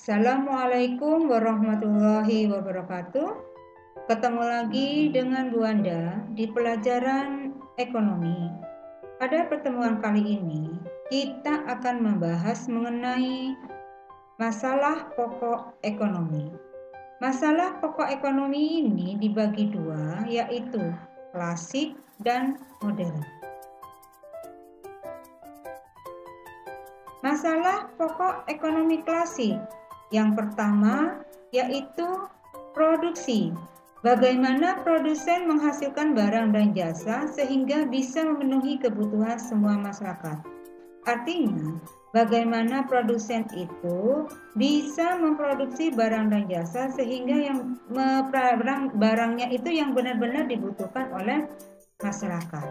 Assalamualaikum warahmatullahi wabarakatuh. Ketemu lagi dengan Bu Anda di pelajaran ekonomi. Pada pertemuan kali ini, kita akan membahas mengenai masalah pokok ekonomi. Masalah pokok ekonomi ini dibagi dua, yaitu klasik dan modern. Masalah pokok ekonomi klasik yang pertama yaitu produksi. Bagaimana produsen menghasilkan barang dan jasa sehingga bisa memenuhi kebutuhan semua masyarakat. Artinya, bagaimana produsen itu bisa memproduksi barang dan jasa sehingga yang barangnya itu yang benar-benar dibutuhkan oleh masyarakat.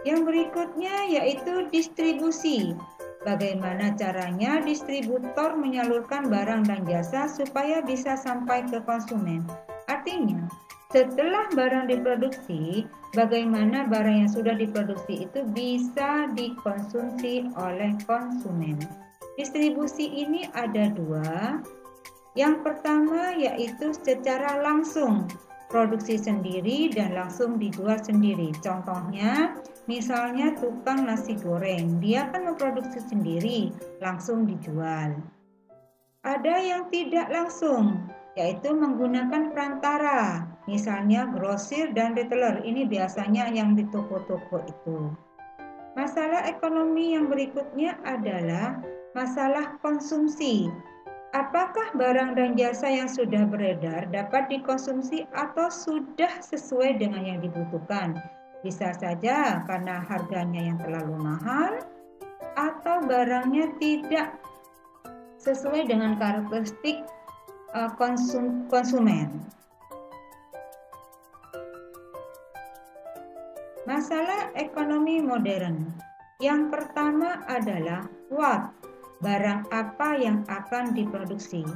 Yang berikutnya yaitu distribusi. Bagaimana caranya distributor menyalurkan barang dan jasa supaya bisa sampai ke konsumen. Artinya, setelah barang diproduksi, bagaimana barang yang sudah diproduksi itu bisa dikonsumsi oleh konsumen. Distribusi ini ada dua. Yang pertama yaitu secara langsung, produksi sendiri dan langsung dijual sendiri. Contohnya, misalnya tukang nasi goreng, dia kan memproduksi sendiri, langsung dijual. Ada yang tidak langsung, yaitu menggunakan perantara, misalnya grosir dan retailer. Ini biasanya yang di toko-toko itu. Masalah ekonomi yang berikutnya adalah masalah konsumsi. Apakah barang dan jasa yang sudah beredar dapat dikonsumsi atau sudah sesuai dengan yang dibutuhkan? Bisa saja karena harganya yang terlalu mahal atau barangnya tidak sesuai dengan karakteristik konsumen. Masalah ekonomi modern. Yang pertama adalah what? Barang apa yang akan diproduksi.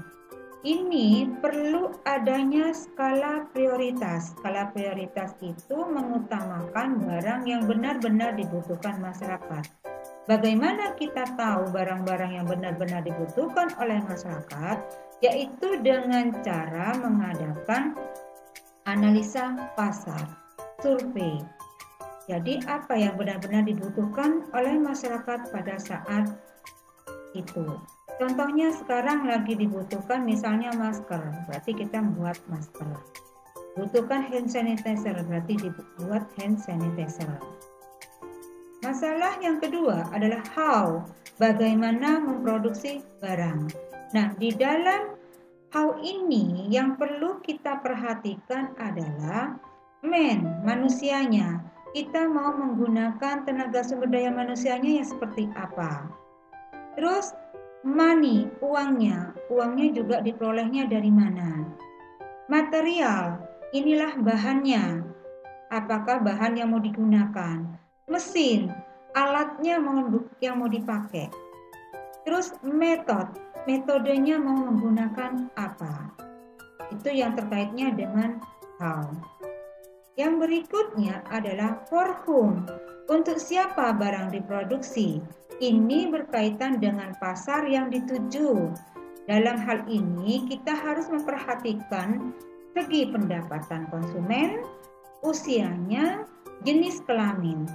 Ini perlu adanya skala prioritas. Skala prioritas itu mengutamakan barang yang benar-benar dibutuhkan masyarakat. Bagaimana kita tahu barang-barang yang benar-benar dibutuhkan oleh masyarakat? Yaitu dengan cara mengadakan analisa pasar, survei. Jadi apa yang benar-benar dibutuhkan oleh masyarakat pada saat itu. Contohnya sekarang lagi dibutuhkan misalnya masker, berarti kita membuat masker. Butuhkan hand sanitizer, berarti dibuat hand sanitizer. Masalah yang kedua adalah how, bagaimana memproduksi barang. Nah, di dalam how ini yang perlu kita perhatikan adalah manusianya. Kita mau menggunakan tenaga sumber daya manusianya yang seperti apa? Terus money, uangnya juga diperolehnya dari mana? Material, inilah bahannya. Apakah bahan yang mau digunakan? Mesin, alatnya yang mau dipakai. Terus metodenya mau menggunakan apa? Itu yang terkaitnya dengan how. Yang berikutnya adalah for whom. Untuk siapa barang diproduksi? Ini berkaitan dengan pasar yang dituju. Dalam hal ini kita harus memperhatikan segi pendapatan konsumen, usianya, jenis kelamin.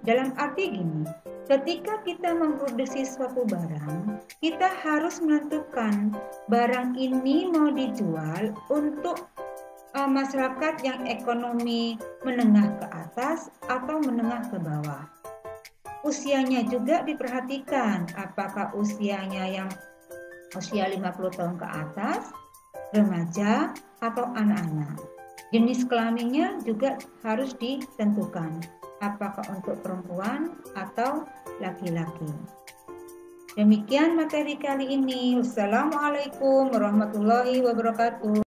Dalam arti gini, ketika kita memproduksi suatu barang, kita harus menentukan barang ini mau dijual untuk masyarakat yang ekonomi menengah ke atas atau menengah ke bawah. Usianya juga diperhatikan, apakah usianya yang usia 50 tahun ke atas, remaja, atau anak-anak. Jenis kelaminnya juga harus ditentukan, apakah untuk perempuan atau laki-laki. Demikian materi kali ini. Wassalamualaikum warahmatullahi wabarakatuh.